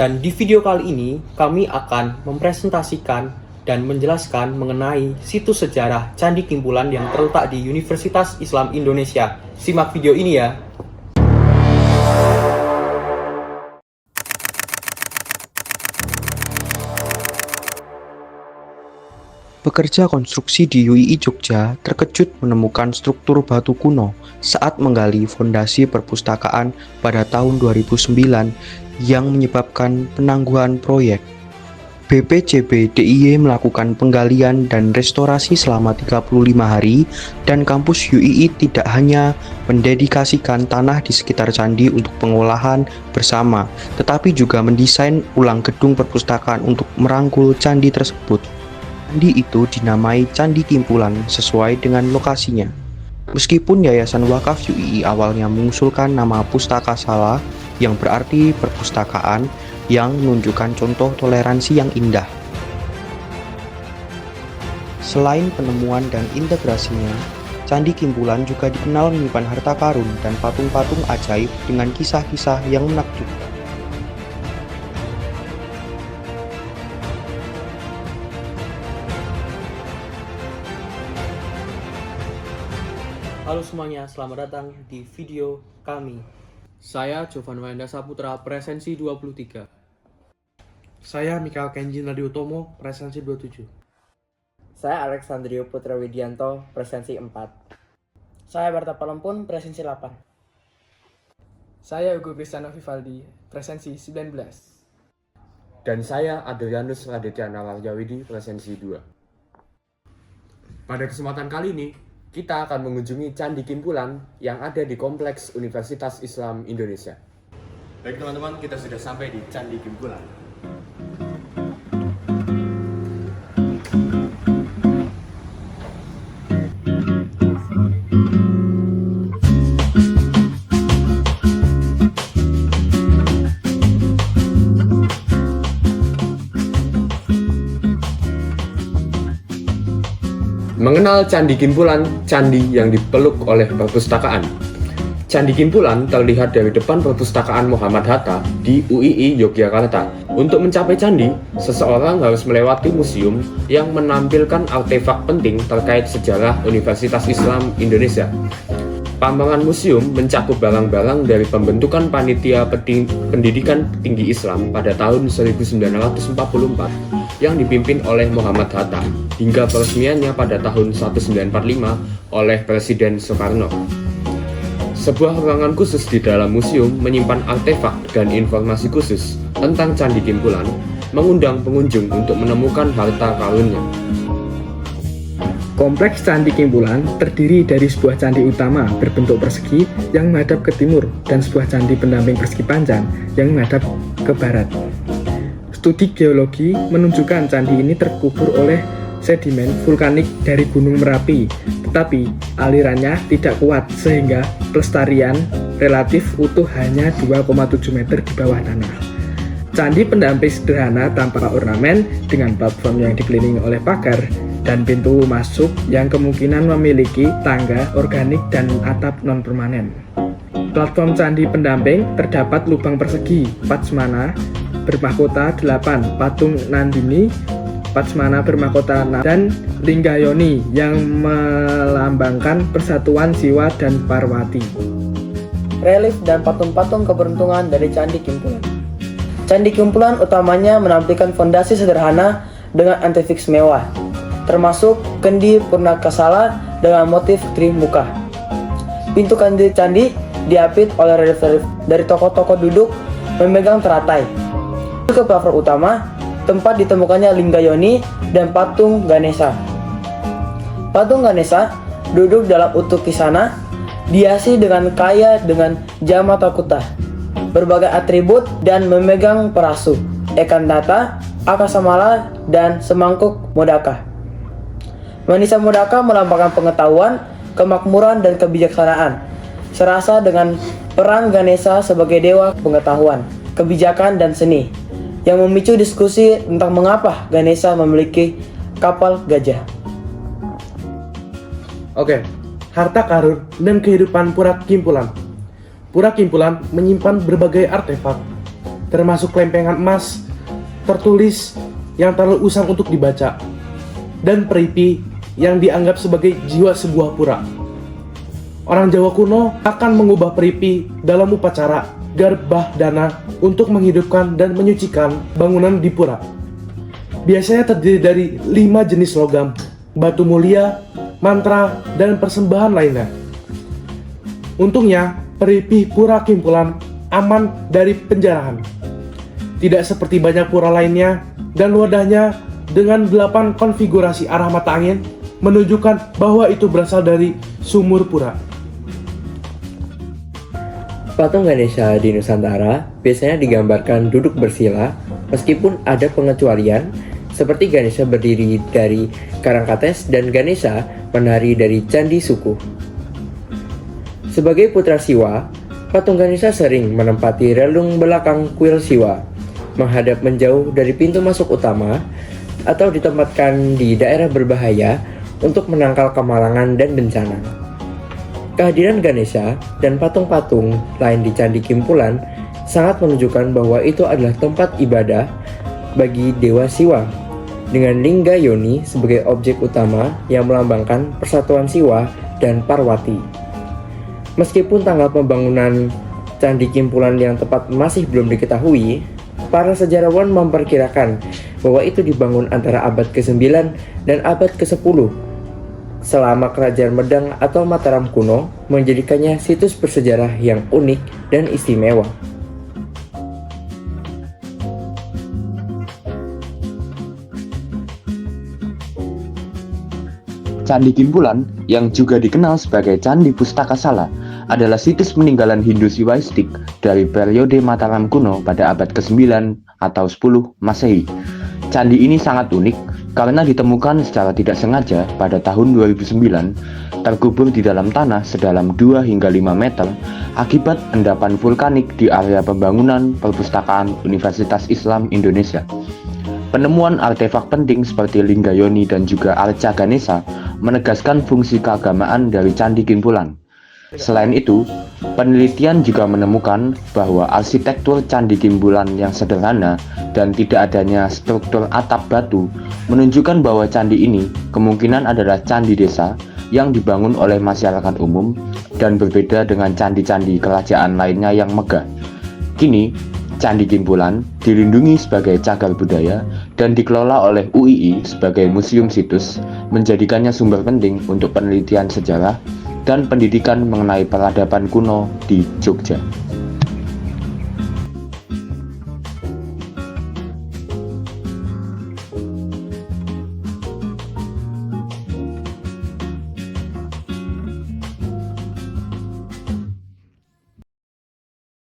Dan di video kali ini, kami akan mempresentasikan dan menjelaskan mengenai situs sejarah Candi Kimpulan yang terletak di Universitas Islam Indonesia. Simak video ini ya. Pekerja konstruksi di UII Jogja terkejut menemukan struktur batu kuno saat menggali fondasi perpustakaan pada tahun 2009 yang menyebabkan penangguhan proyek. BPCB DIY melakukan penggalian dan restorasi selama 35 hari dan kampus UII tidak hanya mendedikasikan tanah di sekitar candi untuk pengolahan bersama, tetapi juga mendesain ulang gedung perpustakaan untuk merangkul candi tersebut. Candi itu dinamai Candi Kimpulan sesuai dengan lokasinya. Meskipun Yayasan Wakaf UII awalnya mengusulkan nama Pustaka Sala yang berarti perpustakaan yang menunjukkan contoh toleransi yang indah. Selain penemuan dan integrasinya, Candi Kimpulan juga dikenal menyimpan harta karun dan patung-patung ajaib dengan kisah-kisah yang menakjubkan. Halo semuanya, selamat datang di video kami. Saya Jovan Wenda Saputra, presensi 23. Saya Mikael Kenji Nadiutomo, presensi 27. Saya Alexandrio Putra Widianto, presensi 4. Saya Barta Palempun, presensi 8. Saya Ugo Cristiano Vivaldi, presensi 19. Dan saya Adrianus Raditya Wahyawidi, presensi 2. Pada kesempatan kali ini, kita akan mengunjungi Candi Kimpulan yang ada di Kompleks Universitas Islam Indonesia. Baik teman-teman, kita sudah sampai di Candi Kimpulan. Mengenal Candi Kimpulan, candi yang dipeluk oleh perpustakaan. Candi Kimpulan terlihat dari depan perpustakaan Muhammad Hatta di UII Yogyakarta. Untuk mencapai candi, seseorang harus melewati museum yang menampilkan artefak penting terkait sejarah Universitas Islam Indonesia. Pameran museum mencakup barang-barang dari pembentukan Panitia Pendidikan Tinggi Islam pada tahun 1944 yang dipimpin oleh Muhammad Hatta hingga peresmiannya pada tahun 1945 oleh Presiden Soekarno. Sebuah ruangan khusus di dalam museum menyimpan artefak dan informasi khusus tentang Candi Kimpulan, mengundang pengunjung untuk menemukan harta karunnya. Kompleks Candi Kimpulan terdiri dari sebuah candi utama berbentuk persegi yang menghadap ke timur dan sebuah candi pendamping persegi panjang yang menghadap ke barat. Studi geologi menunjukkan candi ini terkubur oleh sedimen vulkanik dari Gunung Merapi, tetapi alirannya tidak kuat sehingga pelestarian relatif utuh hanya 2,7 meter di bawah tanah. Candi pendamping sederhana tanpa ornamen dengan platform yang dikelilingi oleh pagar dan pintu masuk yang kemungkinan memiliki tangga organik dan atap non-permanen. Platform candi pendamping terdapat lubang persegi, Patsmana bermahkota 8, patung Nandini, Patsmana bermahkota 6, dan Linggayoni yang melambangkan persatuan Siwa dan Parwati. Relief dan patung-patung keberuntungan dari Candi Kimpulan. Candi Kimpulan utamanya menampilkan fondasi sederhana dengan antifix mewah, termasuk kendi Purnakasala dengan motif Trimuka. Pintu candi diapit oleh relief dari tokoh-tokoh duduk memegang teratai. Ke platform utama, tempat ditemukannya Linggayoni dan patung Ganesha. Patung Ganesha duduk dalam Uttukisana, dihiasi dengan kaya dengan Jamatakuta, berbagai atribut dan memegang perasu, Ekantata, Akasamala, dan semangkuk Modaka. Manisa Modaka melambangkan pengetahuan, kemakmuran, dan kebijaksanaan, serasa dengan peran Ganesha sebagai dewa pengetahuan, kebijakan, dan seni, yang memicu diskusi tentang mengapa Ganesha memiliki kapal gajah. Oke, harta karun dan kehidupan Pura Kimpulan. Pura Kimpulan menyimpan berbagai artefak, termasuk lempengan emas, tertulis yang terlalu usang untuk dibaca, dan peripi yang dianggap sebagai jiwa sebuah pura. Orang Jawa kuno akan mengubah peripi dalam upacara garbah dana untuk menghidupkan dan menyucikan bangunan di pura. Biasanya terdiri dari 5 jenis logam, batu mulia, mantra, dan persembahan lainnya. Untungnya, peripi Pura Kimpulan aman dari penjarahan. Tidak seperti banyak pura lainnya, dan wadahnya dengan 8 konfigurasi arah mata angin menunjukkan bahwa itu berasal dari sumur pura. Patung Ganesha di Nusantara biasanya digambarkan duduk bersila, meskipun ada pengecualian, seperti Ganesha berdiri dari Karangkates dan Ganesha menari dari Candi Suku. Sebagai putra Siwa, patung Ganesha sering menempati relung belakang kuil Siwa, menghadap menjauh dari pintu masuk utama, atau ditempatkan di daerah berbahaya untuk menangkal kemalangan dan bencana. Kehadiran Ganesha dan patung-patung lain di Candi Kimpulan sangat menunjukkan bahwa itu adalah tempat ibadah bagi Dewa Siwa, dengan Lingga Yoni sebagai objek utama yang melambangkan persatuan Siwa dan Parwati. Meskipun tanggal pembangunan Candi Kimpulan yang tepat masih belum diketahui, para sejarawan memperkirakan bahwa itu dibangun antara abad ke-9 dan abad ke-10 selama Kerajaan Medang atau Mataram kuno menjadikannya situs bersejarah yang unik dan istimewa. Candi Kimpulan, yang juga dikenal sebagai Candi Pustakasala, adalah situs peninggalan Hindu Siwaistik dari periode Mataram kuno pada abad ke-9 atau 10 Masehi. Candi ini sangat unik karena ditemukan secara tidak sengaja pada tahun 2009, terkubur di dalam tanah sedalam 2 hingga 5 meter akibat endapan vulkanik di area pembangunan perpustakaan Universitas Islam Indonesia. Penemuan artefak penting seperti Lingga Yoni dan juga Arca Ganesha menegaskan fungsi keagamaan dari Candi Kimpulan. Selain itu, penelitian juga menemukan bahwa arsitektur Candi Kimpulan yang sederhana dan tidak adanya struktur atap batu menunjukkan bahwa candi ini kemungkinan adalah candi desa yang dibangun oleh masyarakat umum dan berbeda dengan candi-candi kerajaan lainnya yang megah. Kini, Candi Kimpulan dilindungi sebagai cagar budaya dan dikelola oleh UII sebagai museum situs, menjadikannya sumber penting untuk penelitian sejarah dan pendidikan mengenai peradaban kuno di Jogja.